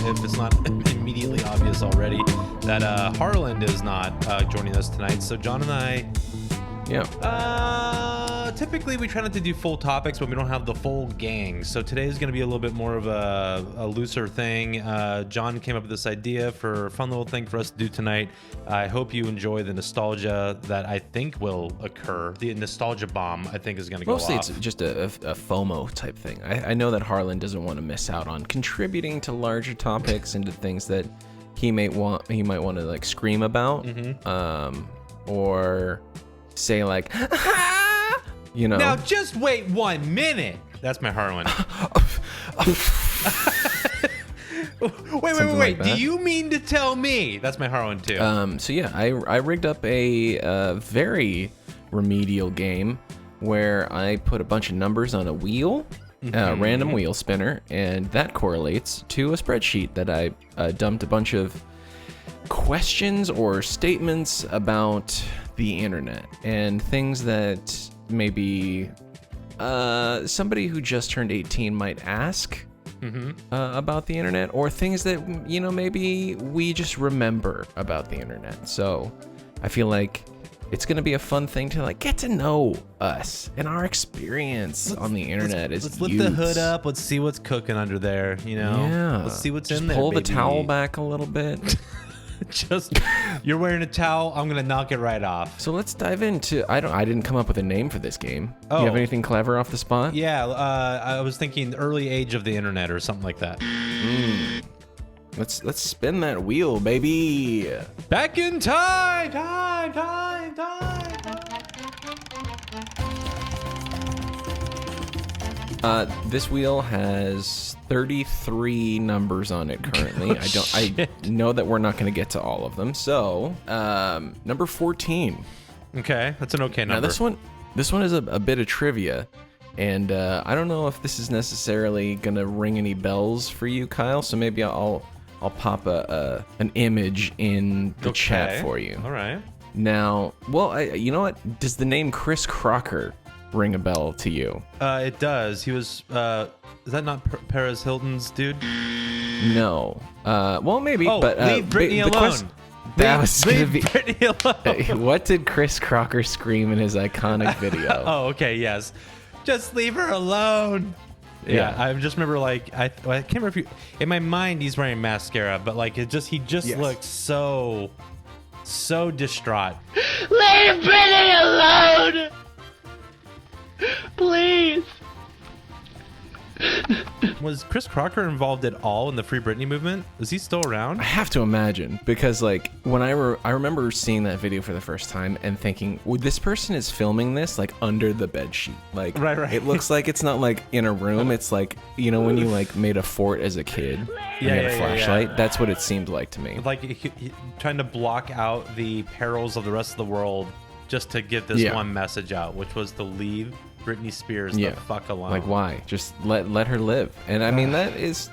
if it's not immediately obvious already, that Harland is not joining us tonight. So John and I, typically we try not to do full topics when we don't have the full gang. So today is going to be a little bit more of a looser thing. John came up with this idea for a fun little thing for us to do tonight. I hope you enjoy the nostalgia that I think will occur. The nostalgia bomb, I think, is going to go off. Mostly it's just a FOMO type thing. I know that Harlan doesn't want to miss out on contributing to larger topics and to things that he might want to like scream about, or say like, you know. Now just wait 1 minute. That's my Harlan. Wait. Like Do you mean to tell me? That's my Harlan too. So yeah, I rigged up a very remedial game where I put a bunch of numbers on a wheel, random wheel spinner, and that correlates to a spreadsheet that I dumped a bunch of questions or statements about the internet and things that maybe somebody who just turned 18 might ask about the internet, or things that, you know, maybe we just remember about the internet. So I feel like it's going to be a fun thing to like get to know us and our experience on the internet. Let's lift the hood up. Let's see what's cooking under there. You know, let's see what's in there. Pull the baby. towel back a little bit. Just, you're wearing a towel. I'm gonna knock it right off. So let's dive into. I didn't come up with a name for this game. Oh. Do you have anything clever off the spot? Yeah, I was thinking early age of the internet or something like that. Let's spin that wheel, baby. Back in time. This wheel has 33 numbers on it currently. I know that we're not going to get to all of them. So, number 14. Okay, that's an okay number. Now this one is a bit of trivia, and I don't know if this is necessarily going to ring any bells for you, Kyle. So maybe I'll pop an image in the chat for you. All right. Now, well, you know what? Does the name Chris Crocker ring a bell to you? It does. He was. Is that not Perez Hilton's dude? No. Well, maybe. But leave Britney alone. Leave Britney alone. What did Chris Crocker scream in his iconic video? Oh, okay. Yes. Just leave her alone. Yeah, I just remember like I can't remember if you. In my mind, he's wearing mascara, but like he just looks so distraught. Leave Britney alone. Please. Was Chris Crocker involved at all in the Free Britney movement? Is he still around? I have to imagine, because like when I remember seeing that video for the first time and thinking, well, this person is filming this like under the bed sheet. Like, right. It looks like it's not like in a room. It's like, you know, when you like made a fort as a kid and you had a flashlight. That's what it seemed like to me. Like he trying to block out the perils of the rest of the world just to get this one message out, which was to leave Britney Spears the fuck alone. Like, why? Just let her live. And I mean, that is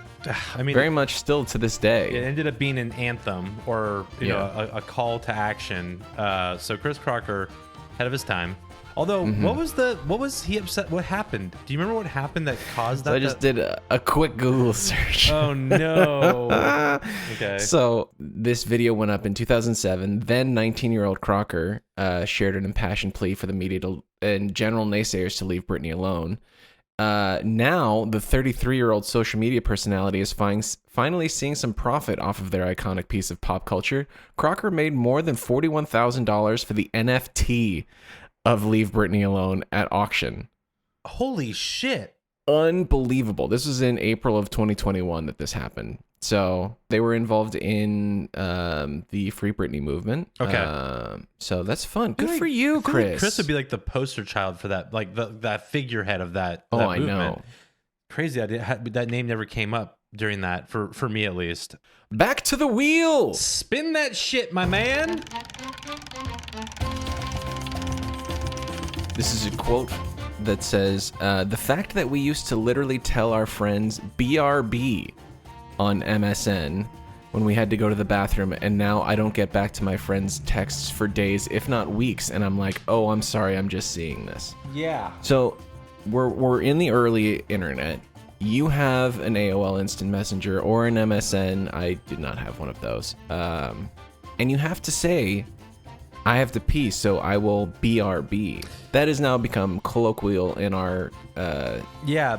very much still to this day. It ended up being an anthem, or you know, a call to action. So Chris Crocker, ahead of his time. Although, what was he upset? What happened? Do you remember what happened that caused that? So I just did a quick Google search. Oh no. Okay. So this video went up in 2007. Then 19-year-old Crocker shared an impassioned plea for the media and general naysayers to leave Britney alone. Now the 33-year-old social media personality is finally seeing some profit off of their iconic piece of pop culture. Crocker made more than $41,000 for the NFT of Leave Britney Alone at auction. Holy shit. Unbelievable. This was in April of 2021 that this happened. So they were involved in the Free Britney movement. Okay. So that's fun. Good for you, Chris. Like Chris would be like the poster child for that, like that figurehead of that I movement. know. Crazy idea. That name never came up during that, for me at least. Back to the wheel. Spin that shit, my man. This is a quote that says, the fact that we used to literally tell our friends BRB on MSN when we had to go to the bathroom, and now I don't get back to my friends' texts for days, if not weeks, and I'm like, oh, I'm sorry, I'm just seeing this. Yeah. So we're in the early internet. you have an AOL Instant Messenger or an MSN. I did not have one of those. And you have to say, I have to pee, so I will BRB. That has now become colloquial in our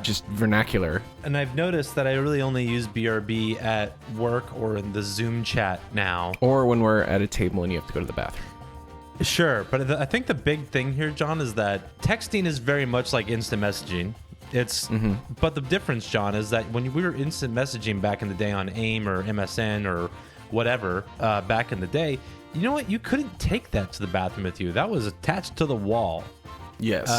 just vernacular. And I've noticed that I really only use BRB at work or in the Zoom chat now. Or when we're at a table and you have to go to the bathroom. Sure, but I think the big thing here, John, is that texting is very much like instant messaging. But the difference, John, is that when we were instant messaging back in the day on AIM or MSN or whatever, back in the day, you know what? You couldn't take that to the bathroom with you. That was attached to the wall. Yes.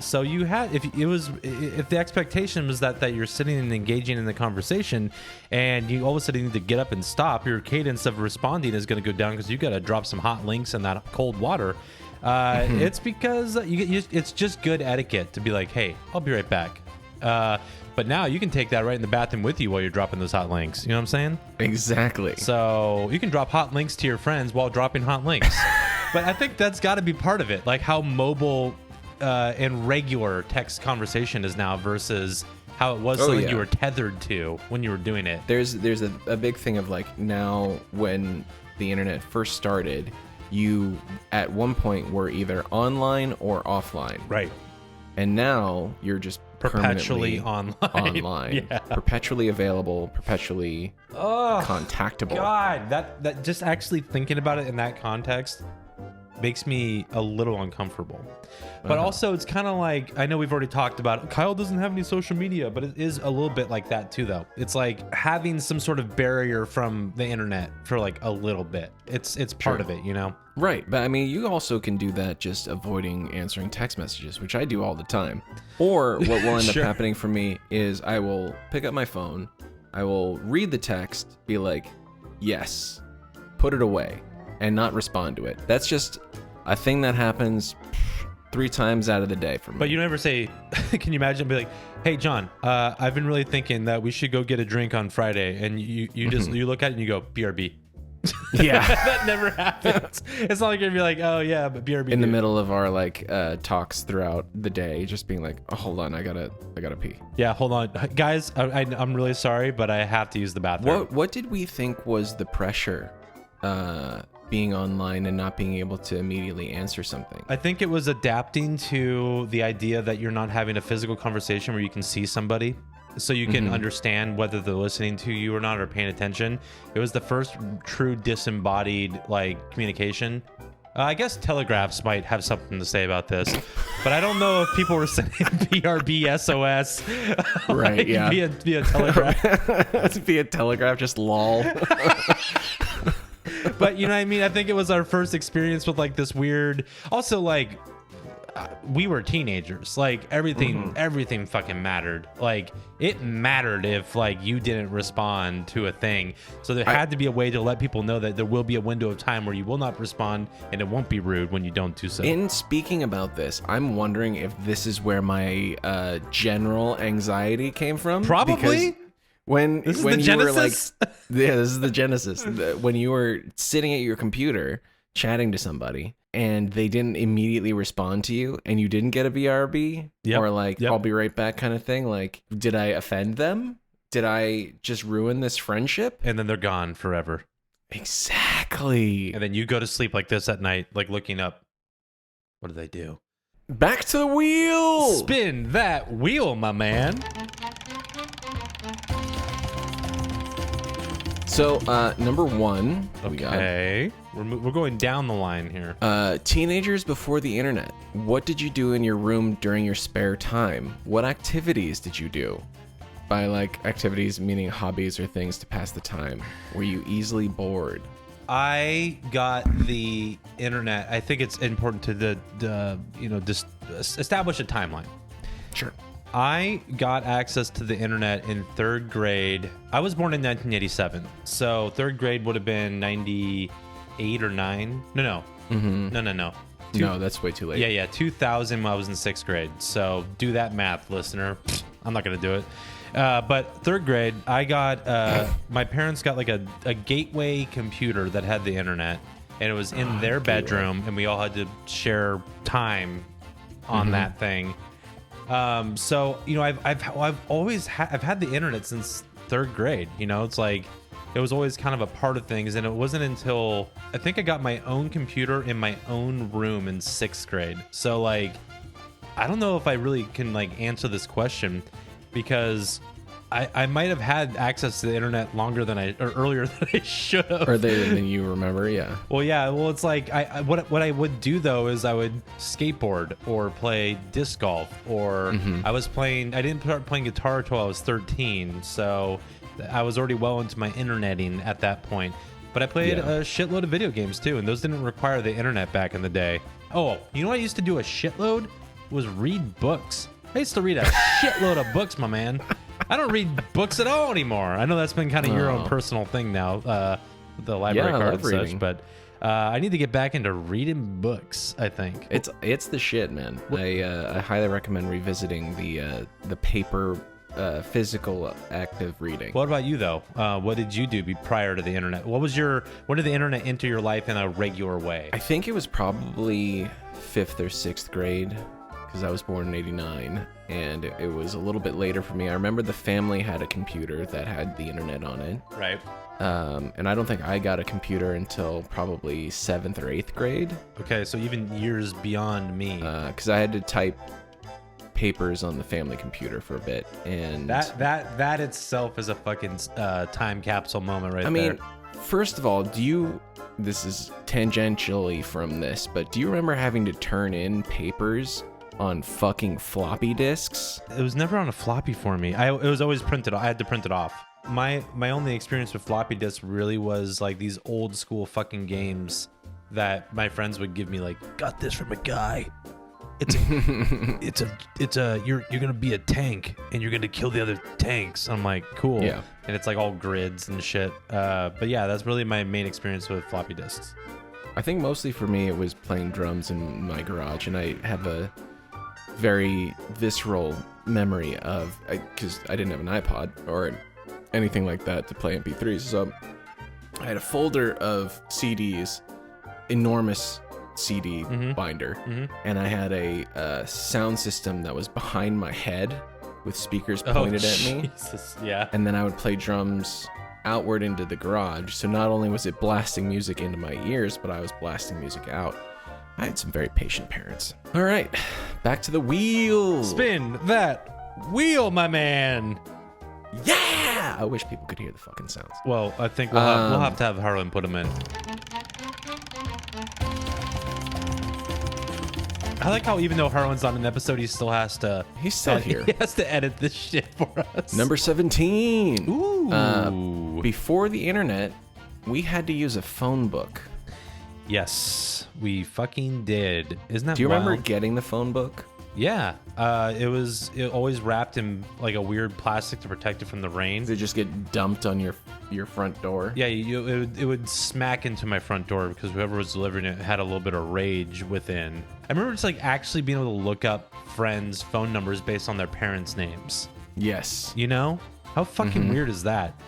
So you had, if the expectation was that you're sitting and engaging in the conversation, and you all of a sudden need to get up and stop, your cadence of responding is going to go down because you got to drop some hot links in that cold water. It's because it's just good etiquette to be like, hey, I'll be right back. But now you can take that right in the bathroom with you while you're dropping those hot links. You know what I'm saying? Exactly. So you can drop hot links to your friends while dropping hot links. But I think that's got to be part of it, like how mobile and regular text conversation is now versus how it was something you were tethered to when you were doing it. There's a big thing of like now when the internet first started, you at one point were either online or offline. Right. And now you're just perpetually online. Yeah. Perpetually available, perpetually contactable. God, that just actually thinking about it in that context makes me a little uncomfortable. But also it's kind of like, I know we've already talked about Kyle doesn't have any social media, but it is a little bit like that too, though. It's like having some sort of barrier from the internet for like a little bit. It's part of it, you know? Right, but I mean, you also can do that just avoiding answering text messages, which I do all the time. Or what will end up happening for me is I will pick up my phone, I will read the text, be like, yes, put it away, and not respond to it. That's just a thing that happens 3 times out of the day for me. But you never say, can you imagine, be like, hey, John, I've been really thinking that we should go get a drink on Friday. And you just, you look at it and you go, BRB. Yeah. That never happens. It's not like you're gonna be like, oh yeah, but BRB. In the middle of our like talks throughout the day, just being like, oh, hold on, I gotta pee. Yeah, hold on, guys. I'm really sorry, but I have to use the bathroom. What did we think was the pressure being online and not being able to immediately answer something? I think it was adapting to the idea that you're not having a physical conversation where you can see somebody, so you can understand whether they're listening to you or not, or paying attention. It was the first true disembodied like communication. I guess telegraphs might have something to say about this, but I don't know if people were sending BRB SOS right, like, yeah, via telegraph. Via telegraph, just lol. But you know what I mean? I think it was our first experience with like this weird, also like we were teenagers, like everything fucking mattered. Like it mattered if like you didn't respond to a thing, so there had to be a way to let people know that there will be a window of time where you will not respond, and it won't be rude when you don't do so. In speaking about this, I'm wondering if this is where my general anxiety came from. Probably. When this is when the you genesis? were like, yeah, this is the genesis. When you were sitting at your computer chatting to somebody and they didn't immediately respond to you, and you didn't get a BRB or like I'll be right back kind of thing. Like, did I offend them? Did I just ruin this friendship? And then they're gone forever. Exactly. And then you go to sleep like this at night, like looking up. What did they do? Back to the wheel. Spin that wheel, my man. So, number 1, okay, we're going down the line here. Teenagers before the internet. What did you do in your room during your spare time? What activities did you do? By like activities, meaning hobbies or things to pass the time. Were you easily bored? I got the internet. I think it's important to just establish a timeline. Sure. I got access to the internet in 3rd grade. I was born in 1987, so 3rd grade would have been 98 or 9. No. No, that's way too late. Yeah, 2000 when I was in 6th grade. So do that math, listener. I'm not gonna do it. But 3rd grade, I got my parents got like a gateway computer that had the internet, and it was in their bedroom, and we all had to share time on that thing. So you know, I've always I've had the internet since 3rd grade. You know, it's like it was always kind of a part of things, and it wasn't until I think I got my own computer in my own room in 6th grade. So like, I don't know if I really can like answer this question because I might have had access to the internet longer than or earlier than I should have. Or than you remember, yeah. Well, yeah. Well, it's like what I would do though is I would skateboard or play disc golf, or I didn't start playing guitar until I was 13, so I was already well into my interneting at that point. But I played a shitload of video games too, and those didn't require the internet back in the day. Oh, you know what I used to do a shitload? Was read books. I used to read a shitload of books, my man. I don't read books at all anymore. I know that's been kind of your own personal thing now, the library card and such, but I need to get back into reading books, I think. It's the shit, man. I highly recommend revisiting the paper physical active reading. What about you though? What did you do prior to the internet? When did the internet enter your life in a regular way? I think it was probably 5th or 6th grade, because I was born in 89, and it was a little bit later for me. I remember the family had a computer that had the internet on it. Right. And I don't think I got a computer until probably 7th or 8th grade. Okay, so even years beyond me. Because I had to type papers on the family computer for a bit, and that itself is a fucking time capsule moment right there. I mean, first of all, this is tangentially from this, but do you remember having to turn in papers on fucking floppy disks? It was never on a floppy for me. It was always printed. I had to print it off. My only experience with floppy disks really was like these old school fucking games that my friends would give me, like, got this from a guy. You're gonna be a tank and you're gonna kill the other tanks. I'm like, cool. Yeah. And it's like all grids and shit. But yeah, that's really my main experience with floppy disks. I think mostly for me it was playing drums in my garage, and I have a very visceral memory of, because I didn't have an iPod or anything like that to play MP3s, so I had a folder of CDs, enormous CD binder, and I had a sound system that was behind my head with speakers pointed at me. Jesus, yeah. And then I would play drums outward into the garage, so not only was it blasting music into my ears, but I was blasting music out. I had some very patient parents. All right, back to the wheel. Spin that wheel, my man. Yeah! I wish people could hear the fucking sounds. Well, I think we'll have to have Harlan put them in. I like how even though Harlan's on an episode, he still has to... He's still here. He has to edit this shit for us. Number 17. Ooh. Before the internet, we had to use a phone book. Yes, we fucking did. Isn't that Do you remember wild? getting the phone book? Yeah. It always wrapped in like a weird plastic to protect it from the rain. Did it just get dumped on your front door? Yeah, it would smack into my front door because whoever was delivering it had a little bit of rage within. I remember just like actually being able to look up friends' phone numbers based on their parents' names. Yes. You know? How fucking weird is that?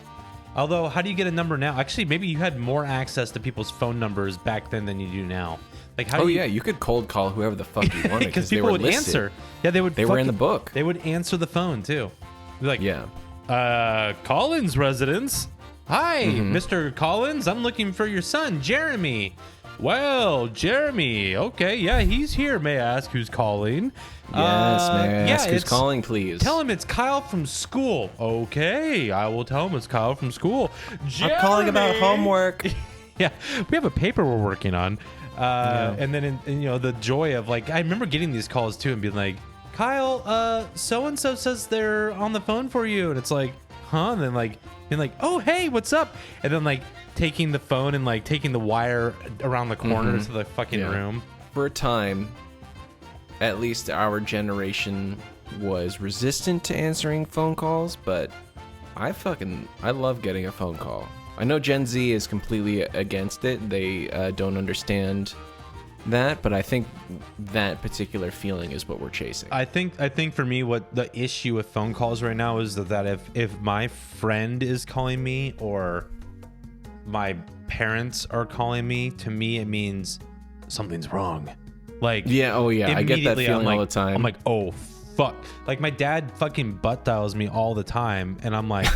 Although, how do you get a number now? Actually, maybe you had more access to people's phone numbers back then than you do now. Like, how? Yeah, you could cold call whoever the fuck you wanted because people would answer. Yeah, they would. They were in the book. They would answer the phone too. Be like, yeah. Collins residence. Hi, Mr. Collins. I'm looking for your son, Jeremy. Well, Jeremy. Okay, yeah, he's here. May I ask who's calling? Yes, may I ask who's calling, please? Tell him it's Kyle from school. Okay, I will tell him it's Kyle from school. Jeremy! I'm calling about homework. Yeah, we have a paper we're working on. And then, the joy of like, I remember getting these calls too and being like, Kyle, so-and-so says they're on the phone for you. And it's like, huh? And then like, being like, oh, hey, what's up? And then like taking the phone and like taking the wire around the corner to the fucking room. For a time, at least our generation was resistant to answering phone calls, but I love getting a phone call. I know Gen Z is completely against it. They don't understand that, but I think that particular feeling is what we're chasing. I think for me, what the issue with phone calls right now is that if my friend is calling me or my parents are calling me, to me it means something's wrong. Like, yeah, I get that feeling all the time. I'm like, oh fuck? Like my dad fucking butt dials me all the time, and I'm like,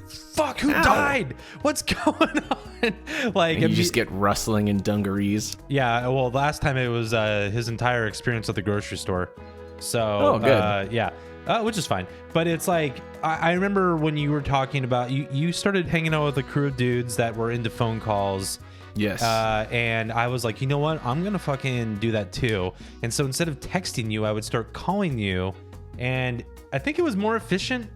fuck, who died? What's going on? Like, and you just get rustling in dungarees. Yeah, well, last time it was his entire experience at the grocery store. So, good. Yeah, which is fine. But it's like, I remember when you were talking about, you started hanging out with a crew of dudes that were into phone calls. Yes. And I was like, you know what? I'm going to fucking do that too. And so instead of texting you, I would start calling you. And I think it was more efficient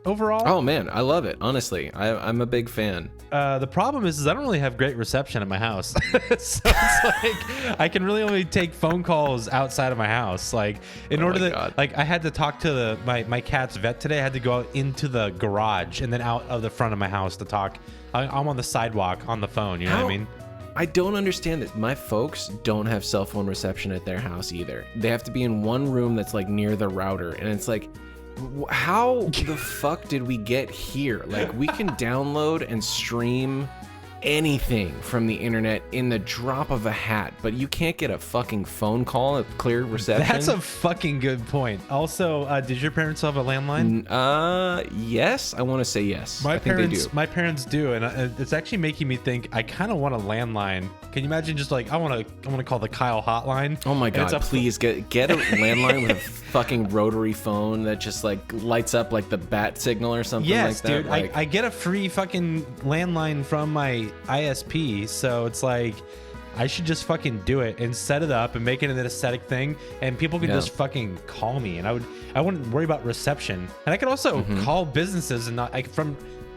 overall. Oh man, I love it. Honestly, I'm a big fan. The problem is I don't really have great reception at my house. So it's like I can really only take phone calls outside of my house. Like in order to, like I had to talk to my cat's vet today. I had to go out into the garage and then out of the front of my house to talk. I'm on the sidewalk on the phone. You know what I mean? I don't understand it. My folks don't have cell phone reception at their house either. They have to be in one room that's like near the router, and it's like, how the fuck did we get here? Like, we can download and stream anything from the internet in the drop of a hat, but you can't get a fucking phone call at clear reception. That's a fucking good point. Also, did your parents have a landline? Yes, I want to say yes. My I think they do. My parents do, and it's actually making me think I kind of want a landline. Can you imagine just like I want to call the Kyle hotline? Oh my god! Please get a landline with a fucking rotary phone that just like lights up like the bat signal or something like that. Yes, dude. Like, I get a free fucking landline from my ISP, so it's like I should just fucking do it and set it up and make it an aesthetic thing, and people can just fucking call me, and I wouldn't worry about reception, and I could also call businesses and not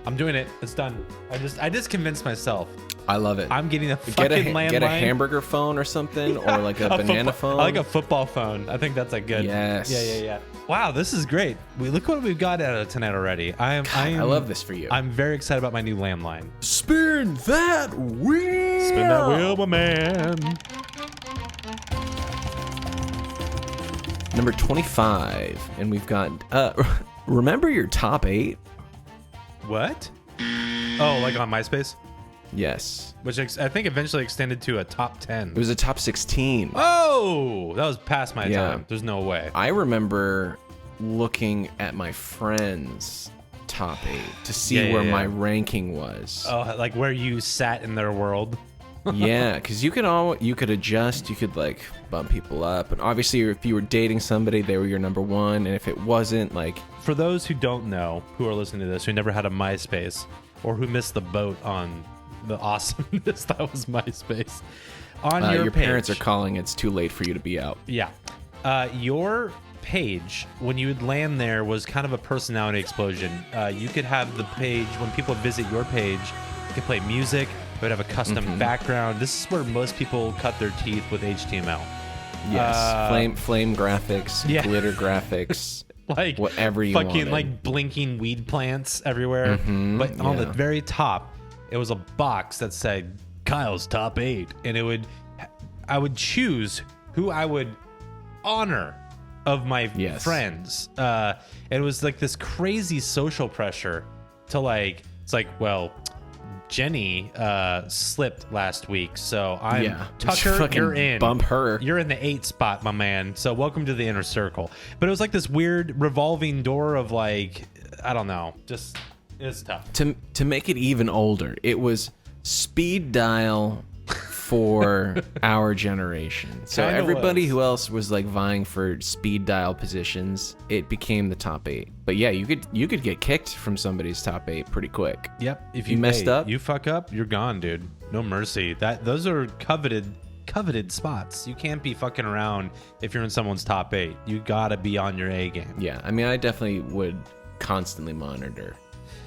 I'm doing it. It's done. I just convinced myself. I love it. I'm getting a fucking landline. Get a hamburger phone or something, or like a banana phone. I like a football phone. I think that's a good. Yes. Yeah. Wow, this is great. Look what we've got out of tonight already. I love this for you. I'm very excited about my new landline. Spin that wheel. Spin that wheel, my man. Number 25, and we've got. Remember your top 8? What? Oh, like on MySpace? Yes. Which I think eventually extended to a top 10. It was a top 16. Oh, that was past my time. There's no way. I remember looking at my friends' top 8 to see where my ranking was. Oh, like where you sat in their world. Yeah, because you could adjust, you could like bump people up, and obviously if you were dating somebody, they were your number 1, and if it wasn't, like, for those who don't know, who are listening to this, who never had a MySpace or who missed the boat on the awesomeness that was MySpace, on your page, parents are calling. It's too late for you to be out. Yeah, your page, when you would land there, was kind of a personality explosion. You could have the page when people visit your page. You could play music. It would have a custom background. This is where most people cut their teeth with HTML. Yes, flame graphics, glitter graphics, like whatever you fucking wanted. like blinking weed plants everywhere. But on the very top, it was a box that said Kyle's top 8, and I would choose who I would honor of my friends. It was like this crazy social pressure to like, it's like, well, Jenny slipped last week, so I'm Tucker, you're in. Bump her. You're in the 8 spot, my man. So welcome to the inner circle. But it was like this weird revolving door of like, I don't know, just it's tough. To make it even older, it was speed dial for our generation. So Kinda everybody was. who else was like vying for speed dial positions, it became the top 8. But yeah, you could get kicked from somebody's top 8 pretty quick. Yep. If you messed up, you fuck up, you're gone, dude. No mercy. Those are coveted spots. You can't be fucking around if you're in someone's top 8. You gotta be on your A game. Yeah, I mean, I definitely would constantly monitor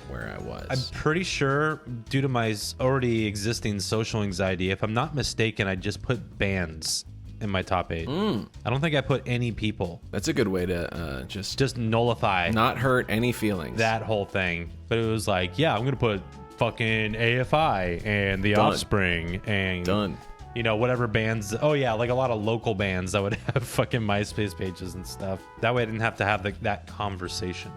where I was. I'm pretty sure, due to my already existing social anxiety, if I'm not mistaken, I just put bands in my top 8. I don't think I put any people. That's a good way to just nullify, not hurt any feelings. That whole thing. But it was like, yeah, I'm gonna put fucking AFI and The Offspring and you know, whatever bands. Oh yeah, like a lot of local bands that would have fucking MySpace pages and stuff. That way I didn't have to have that conversation.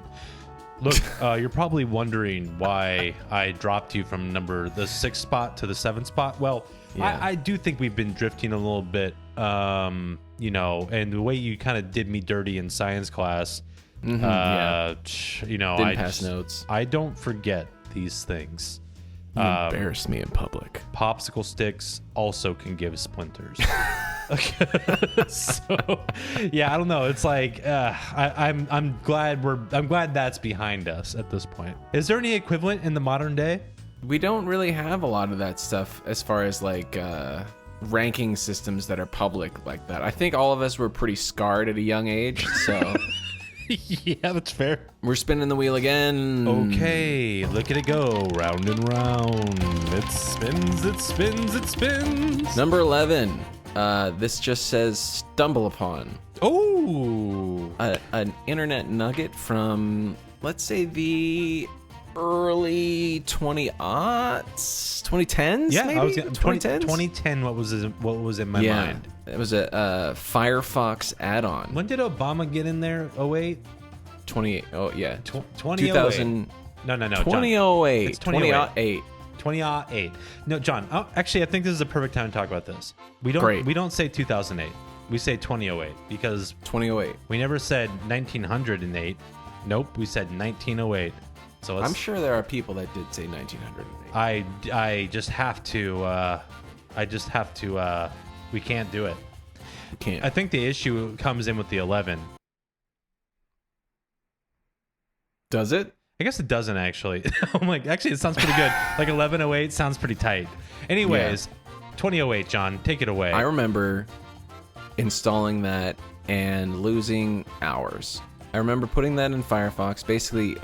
Look, you're probably wondering why I dropped you from the 6th spot to the 7th spot. Well, Yeah. I do think we've been drifting a little bit, and the way you kind of did me dirty in science class, Didn't pass notes. I don't forget these things. You embarrassed me in public. Popsicle sticks also can give splinters. So, yeah, I don't know. It's like I'm glad that's behind us at this point. Is there any equivalent in the modern day? We don't really have a lot of that stuff as far as like ranking systems that are public like that. I think all of us were pretty scarred at a young age, so Yeah, that's fair. we're spinning the wheel again. Okay, look at it go, round and round. It spins, it spins, it spins. Number 11. This just says stumble upon. Oh, An internet nugget from, let's say, the early 2010s, yeah, maybe? I was 2010s? 2010. What was in my mind? It was a Firefox add-on. When did Obama get in there? 08? 28. Oh yeah, 2008. 2000. No, John. 2008. It's 2008. 2008. 2008. No, John. Actually, I think this is a perfect time to talk about this. We don't say 2008. We say 2008 because 2008. we never said 1908. Nope, we said 1908. So I'm sure there are people that did say 1908. I just have to. We can't do it. You can't. I think the issue comes in with the 11. Does it? I guess it doesn't actually. I'm like, actually, it sounds pretty good. Like 1108 sounds pretty tight. Anyways, 2008, John, take it away. I remember installing that and losing hours. I remember putting that in Firefox. Basically,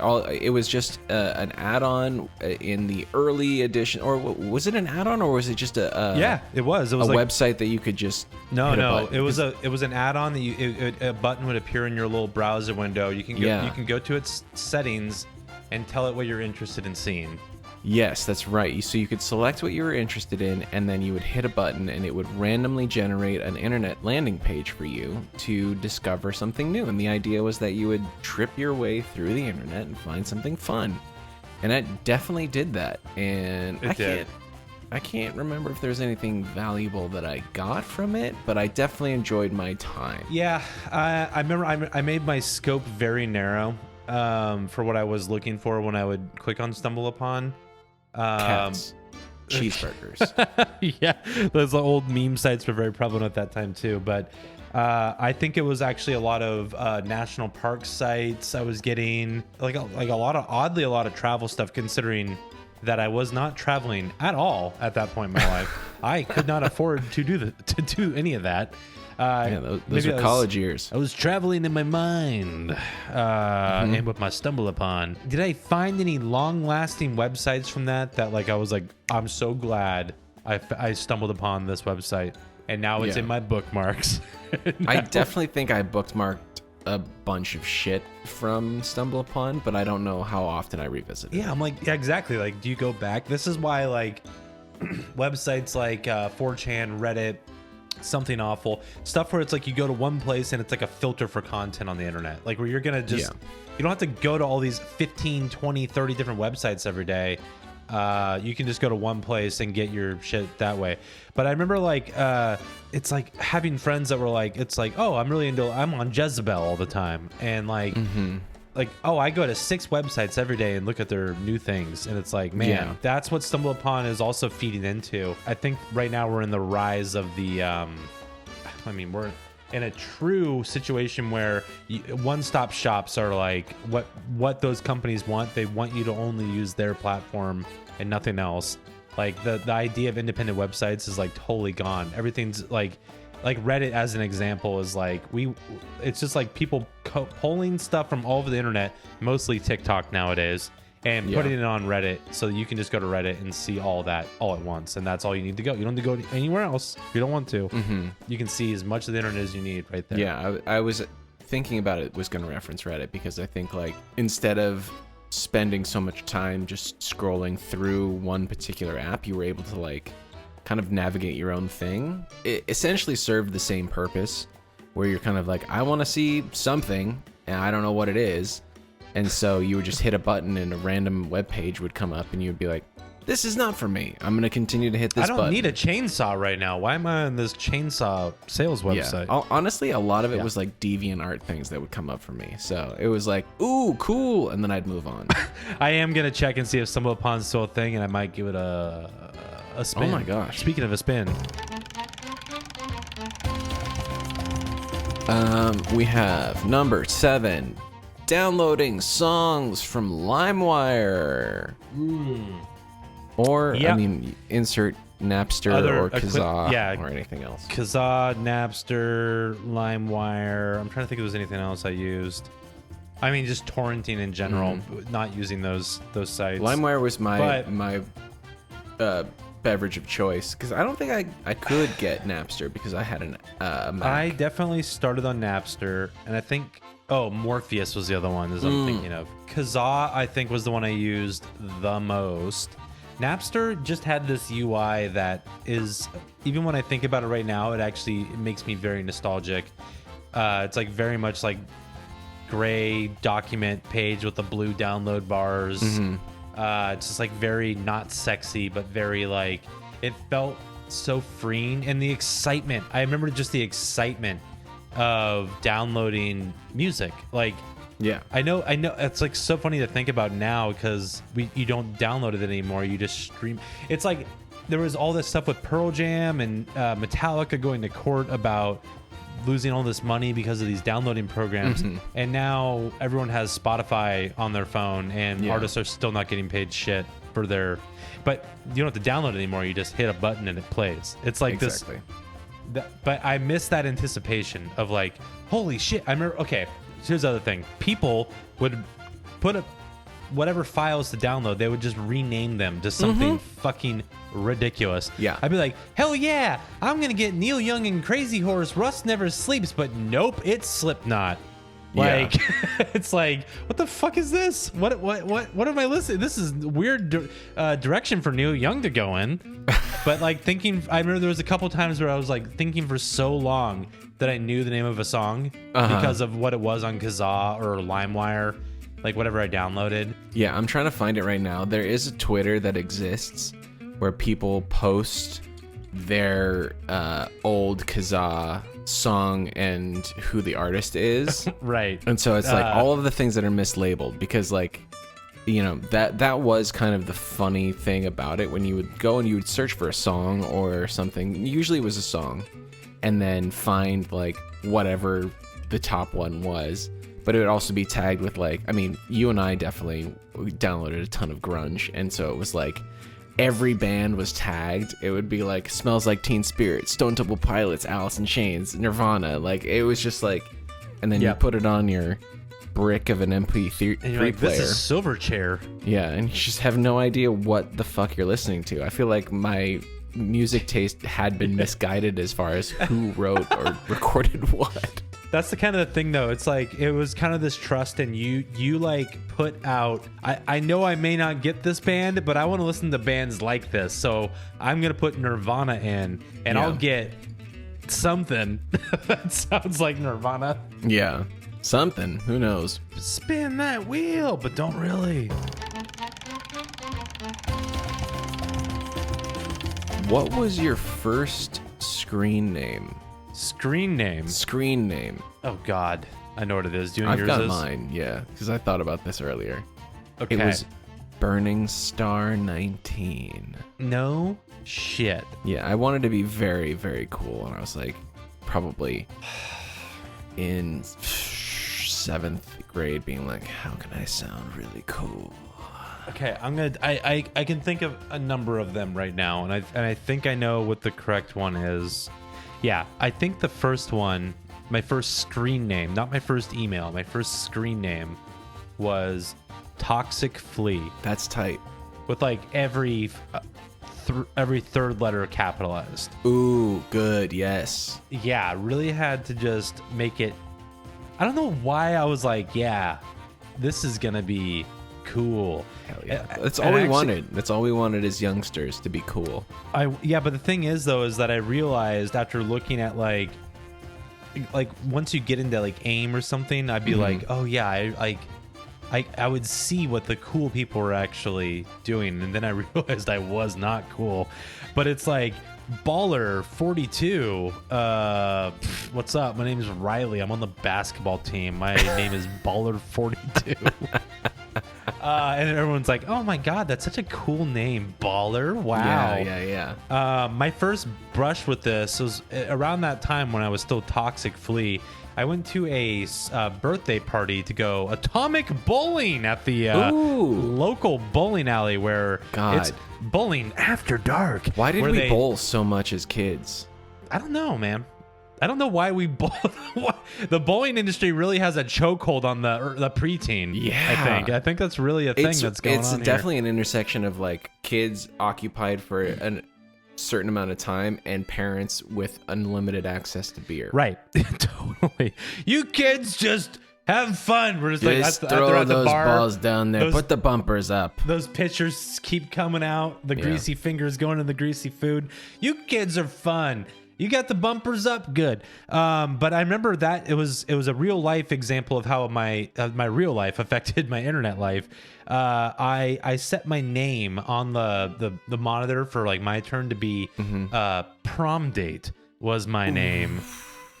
it was just an add-on in the early edition, or was it an add-on, or was it just yeah, it was. It was a like, website that you could just no. hit a button? It was an add-on that a button would appear in your little browser window. You can go to its settings and tell it what you're interested in seeing. Yes, that's right. So you could select what you were interested in, and then you would hit a button, and it would randomly generate an internet landing page for you to discover something new. And the idea was that you would trip your way through the internet and find something fun. And it definitely did that. And I can't remember if there's anything valuable that I got from it, but I definitely enjoyed my time. Yeah, I remember I made my scope very narrow for what I was looking for when I would click on Stumble Upon. Cats. Cheeseburgers. Yeah, those old meme sites were very prevalent at that time too. But I think it was actually a lot of national park sites. I was getting like a lot of travel stuff, considering that I was not traveling at all at that point in my life. I could not afford to do any of that. Those are college years. I was traveling in my mind and with my Stumble Upon. Did I find any long-lasting websites from that like I was like, I'm so glad I stumbled upon this website, and now it's in my bookmarks. I definitely think I bookmarked a bunch of shit from Stumble Upon, but I don't know how often I revisit it. Yeah, I'm like, yeah, exactly. Like, do you go back? This is why like websites like 4chan, Reddit, Something Awful, stuff where it's like you go to one place and it's like a filter for content on the internet, like where you're gonna just you don't have to go to all these 15, 20, 30 different websites every day. You can just go to one place and get your shit that way. But I remember like it's like having friends that were like, it's like, oh, I'm on Jezebel all the time, and like like, oh, I go to 6 websites every day and look at their new things. And it's like, man, that's what Stumble Upon is also feeding into. I think right now we're in the rise of the, we're in a true situation where one-stop shops are like what those companies want. They want you to only use their platform and nothing else. Like the idea of independent websites is like totally gone. Everything's like Reddit as an example is like it's just like people pulling stuff from all over the internet, mostly TikTok nowadays, and putting it on Reddit, so you can just go to Reddit and see all that all at once, and that's all you need to go. You don't need to go anywhere else if you don't want to. You can see as much of the internet as you need right there. Yeah, I was thinking about it, was going to reference Reddit, because I think like instead of spending so much time just scrolling through one particular app, you were able to like kind of navigate your own thing. It essentially served the same purpose, where you're kind of like, I want to see something and I don't know what it is, and so you would just hit a button and a random web page would come up and you'd be like, this is not for me. I'm going to continue to hit this button. I don't need a chainsaw right now. Why am I on this chainsaw sales website? Yeah. Honestly, a lot of it was like DeviantArt things that would come up for me. So it was like, ooh, cool. And then I'd move on. I am going to check and see if Stumble Upon's still a thing, and I might give it a spin. Oh my gosh. Speaking of a spin. We have number 7, downloading songs from LimeWire. Or, I mean, insert Napster or Kazaa or anything else. Kazaa, Napster, LimeWire. I'm trying to think if there's anything else I used. I mean, just torrenting in general, not using those sites. LimeWire was my beverage of choice because I don't think I could get Napster because I had a Mac. I definitely started on Napster, and I think Morpheus was the other one as I'm thinking of. Kazaa, I think, was the one I used the most. Napster just had this UI that is, even when I think about it right now, it makes me very nostalgic. It's like very much like gray document page with the blue download bars. It's just like very not sexy, but very like, it felt so freeing. And the excitement, I remember just the excitement of downloading music. Like, yeah, I know. It's like so funny to think about now because you don't download it anymore. You just stream. It's like there was all this stuff with Pearl Jam and Metallica going to court about losing all this money because of these downloading programs, and now everyone has Spotify on their phone, and artists are still not getting paid shit for their. But you don't have to download it anymore. You just hit a button and it plays. It's like this. But I miss that anticipation of like, holy shit! I remember. Okay. Here's the other thing. People would put up whatever files to download. They would just rename them to something fucking ridiculous. Yeah. I'd be like, hell yeah, I'm going to get Neil Young and Crazy Horse. Rust Never Sleeps. But nope, it's Slipknot. Like, it's like, what the fuck is this? What am I listening? This is weird direction for Neil Young to go in. But like I remember there was a couple times where I was like thinking for so long that I knew the name of a song because of what it was on Kazaa or LimeWire, like whatever I downloaded. Yeah, I'm trying to find it right now. There is a Twitter that exists where people post their old Kazaa song and who the artist is. Right. And so it's like all of the things that are mislabeled because like, you know, that was kind of the funny thing about it when you would go and you would search for a song or something. Usually it was a song and then find like whatever the top one was. But it would also be tagged with like, I mean, you and I definitely downloaded a ton of grunge. And so it was like every band was tagged. It would be like Smells Like Teen Spirit, Stone Temple Pilots, Alice in Chains, Nirvana. Like it was just like, and then you put it on your brick of an MP3 and you're like, player. This is Silverchair. Yeah, and you just have no idea what the fuck you're listening to. I feel like my music taste had been misguided as far as who wrote or recorded what. That's the kind of the thing though. It's like it was kind of this trust, and you like put out, I know I may not get this band, but I want to listen to bands like this, so I'm gonna put Nirvana in and I'll get something that sounds like Nirvana. Yeah, something, who knows. Spin that wheel, but don't really. What was your first screen name? Screen name. Oh God, I know what it is. Do you know I've yours got is? mine, yeah, because I thought about this earlier. Okay. It was Burning Star 19. No shit. Yeah, I wanted to be very, very cool, and I was like, probably in 7th grade, being like, how can I sound really cool? Okay, I can think of a number of them right now, and I think I know what the correct one is. Yeah, I think the first one, my first screen name, not my first email, my first screen name was Toxic Flea. That's tight. With like every third letter capitalized. Ooh, good, yes. Yeah, really had to just make it. I don't know why I was like, yeah, this is gonna be cool. Hell yeah. That's all we wanted. That's all we wanted as youngsters, to be cool. Yeah, but the thing is though, is that I realized after looking at like once you get into like AIM or something, I'd be like, oh yeah, I would see what the cool people were actually doing, and then I realized I was not cool. But it's like Baller 42. What's up? My name is Riley. I'm on the basketball team. My name is Baller 42. And everyone's like, "Oh my God, that's such a cool name, Baller! Wow." Yeah. My first brush with this was around that time when I was still Toxic Flea. I went to a birthday party to go atomic bowling at the local bowling alley where it's bowling after dark. Why did we bowl so much as kids? I don't know, man. I don't know why we bowl. The bowling industry really has a chokehold on the preteen. Yeah, I think that's really a thing that's going on. It's definitely an intersection of like kids occupied for a certain amount of time and parents with unlimited access to beer. Right, totally. You kids just have fun. We're just like throw at the those bar, balls down there. Put the bumpers up. Those pitchers keep coming out. The greasy fingers going in the greasy food. You kids are fun. You got the bumpers up, good. But I remember that it was a real life example of how my real life affected my internet life. I set my name on the monitor for like my turn to be prom date was my name,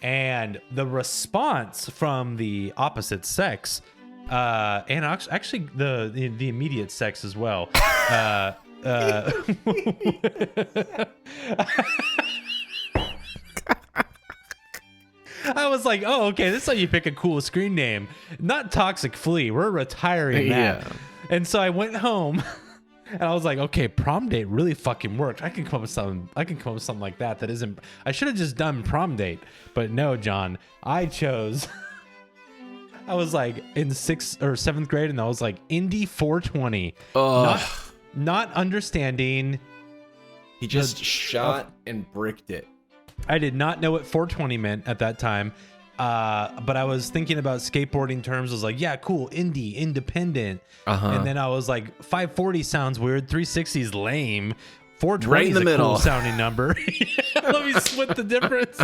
and the response from the opposite sex, and actually the immediate sex as well. I was like, oh, okay, this is how you pick a cool screen name. Not Toxic Flea. We're retiring that. Yeah. And so I went home and I was like, okay, prom date really fucking worked. I can come up with something like that isn't. I should have just done prom date. But no, John, I chose. I was like in 6th or 7th grade and I was like Indy 420. Not understanding. He just shot and bricked it. I did not know what 420 meant at that time, but I was thinking about skateboarding terms. I was like, yeah, cool, indie, independent. And then I was like, 540 sounds weird, 360 is lame, 420 is a cool sounding number. Let me split the difference.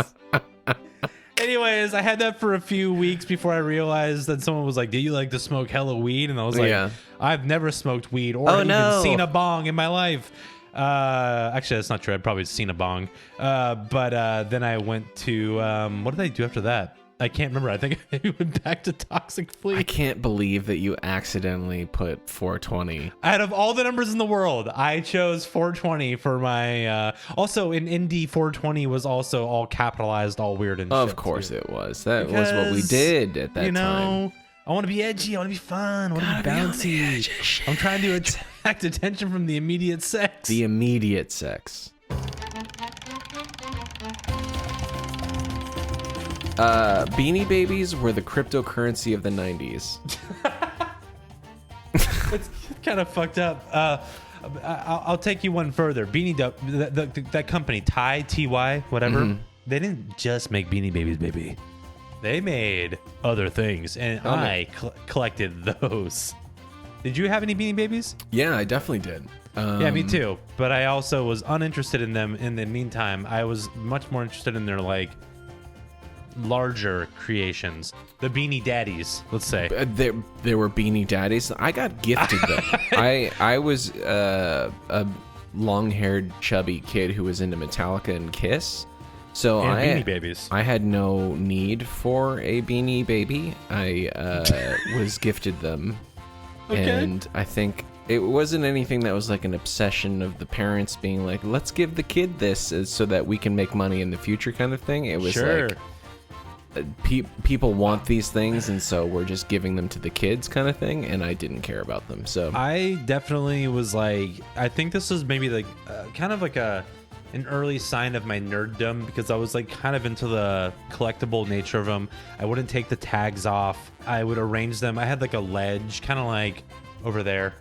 Anyways, I had that for a few weeks before I realized that someone was like, do you like to smoke hella weed? And I was like, I've never smoked weed or even seen a bong in my life. Actually, that's not true. I'd probably seen a bong. But then I went to what did I do after that? I can't remember. I think I went back to Toxic Flea. I can't believe that you accidentally put 420. Out of all the numbers in the world, I chose 420 for my. Also, in Indy 420 was also all capitalized, all weird and. Of course, it was. That was what we did at that time. I want to be edgy. I want to be fun. I want to be bouncy. I'm trying to attract attention from the immediate sex. The immediate sex. Beanie Babies were the cryptocurrency of the 90s. It's kind of fucked up. I'll take you one further. That company, Ty, whatever, they didn't just make Beanie Babies, baby. They made other things, and I collected those. Did you have any Beanie Babies? Yeah, I definitely did. Yeah, me too. But I also was uninterested in them in the meantime. I was much more interested in their, like, larger creations. The Beanie Daddies, let's say. There were Beanie Daddies. I got gifted them. I was a long-haired, chubby kid who was into Metallica and Kiss. So Beanie Babies. I had no need for a Beanie Baby. I was gifted them. Okay. And I think it wasn't anything that was like an obsession of the parents being like, let's give the kid this so that we can make money in the future kind of thing. It was like people want these things, and so we're just giving them to the kids kind of thing, and I didn't care about them. So I definitely was like, I think this was maybe like kind of like an early sign of my nerddom, because I was like kind of into the collectible nature of them. I wouldn't take the tags off. I would arrange them. I had like a ledge kind of like over there.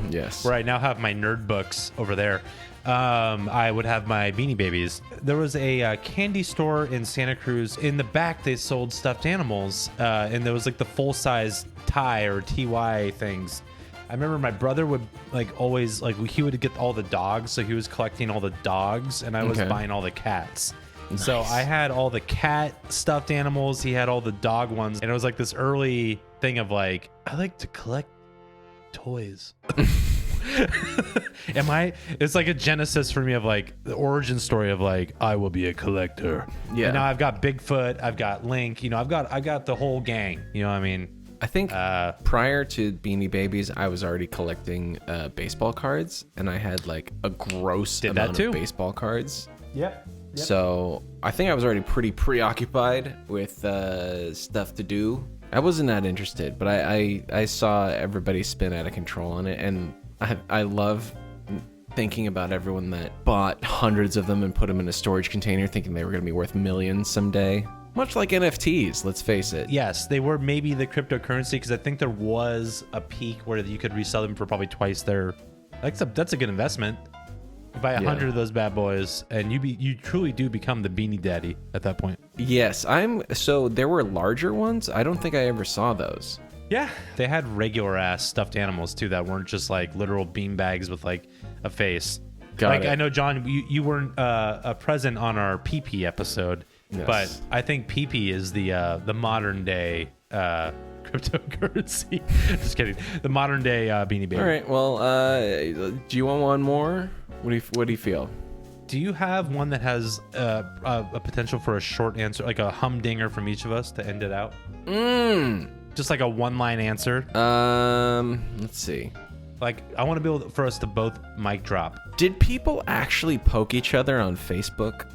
Yes. Where I now have my nerd books over there. I would have my Beanie Babies. There was a candy store in Santa Cruz. In the back, they sold stuffed animals. And there was like the full-size Ty or TY things. I remember my brother would like always like he would get all the dogs, so he was collecting all the dogs, and I was buying all the cats. Nice. So I had all the cat stuffed animals. He had all the dog ones, and it was like this early thing of like, I like to collect toys. It's like a genesis for me of like the origin story of like, I will be a collector. Yeah. And now I've got Bigfoot, I've got Link, I've got the whole gang. You know what I mean? I think prior to Beanie Babies, I was already collecting baseball cards, and I had like a gross amount of baseball cards. Yep. So I think I was already pretty preoccupied with stuff to do. I wasn't that interested, but I saw everybody spin out of control on it, and I love thinking about everyone that bought hundreds of them and put them in a storage container thinking they were going to be worth millions someday. Much like NFTs, let's face it. Yes, they were maybe the cryptocurrency, because I think there was a peak where you could resell them for probably twice their... That's a good investment. You buy 100 of those bad boys, and you truly do become the Beanie Daddy at that point. Yes, so there were larger ones. I don't think I ever saw those. Yeah, they had regular ass stuffed animals too that weren't just like literal bean bags with like a face. Got it. I know, John, you weren't present on our PP episode, yes. But I think PP is the modern day cryptocurrency. Just kidding. The modern day Beanie Baby. All right. Well, do you want one more? What do you feel? Do you have one that has a potential for a short answer, like a humdinger from each of us to end it out? Just like a one-line answer. Let's see. Like, I want to be able for us to both mic drop. Did people actually poke each other on Facebook?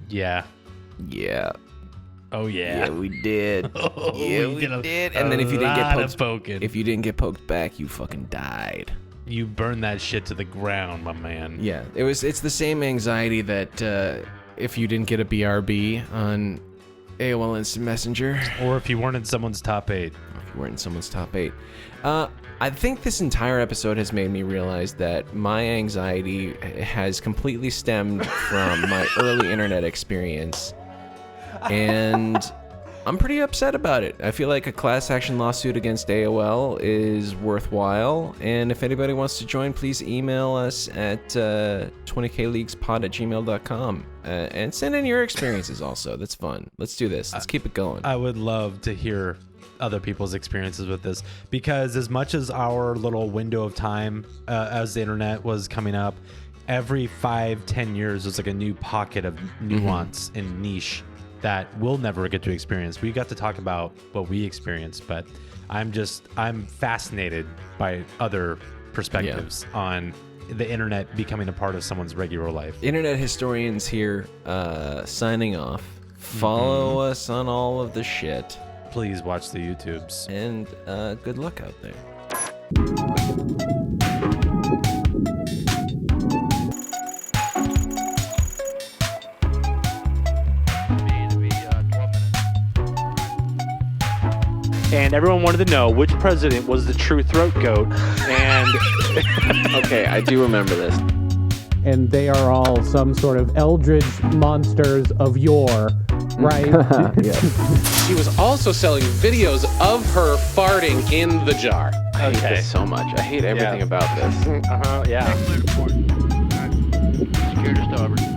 Yeah. Yeah. Oh yeah. Yeah, we did. Oh, yeah, we did. And then if you didn't get poked back, you fucking died. You burned that shit to the ground, my man. Yeah, it's the same anxiety that if you didn't get a BRB on AOL Instant Messenger, or if you weren't in someone's top 8. If you weren't in someone's top 8. I think this entire episode has made me realize that my anxiety has completely stemmed from my early internet experience, and I'm pretty upset about it. I feel like a class action lawsuit against AOL is worthwhile, and if anybody wants to join, please email us at 20kleaguespod@gmail.com and send in your experiences also. That's fun. Let's do this. Let's keep it going. I would love to hear other people's experiences with this, because as much as our little window of time as the internet was coming up, every 5-10 years there's like a new pocket of nuance and niche that we'll never get to experience. We got to talk about what we experienced, but I'm fascinated by other perspectives on the internet becoming a part of someone's regular life. Internet historians here, signing off. Follow us on all of the shit. Please watch the YouTubes. And good luck out there. And everyone wanted to know which president was the true throat goat. And okay, I do remember this. And they are all some sort of eldritch monsters of yore, right? She was also selling videos of her farting in the jar. I hate this so much. I hate everything about this. yeah. Secure to starboard.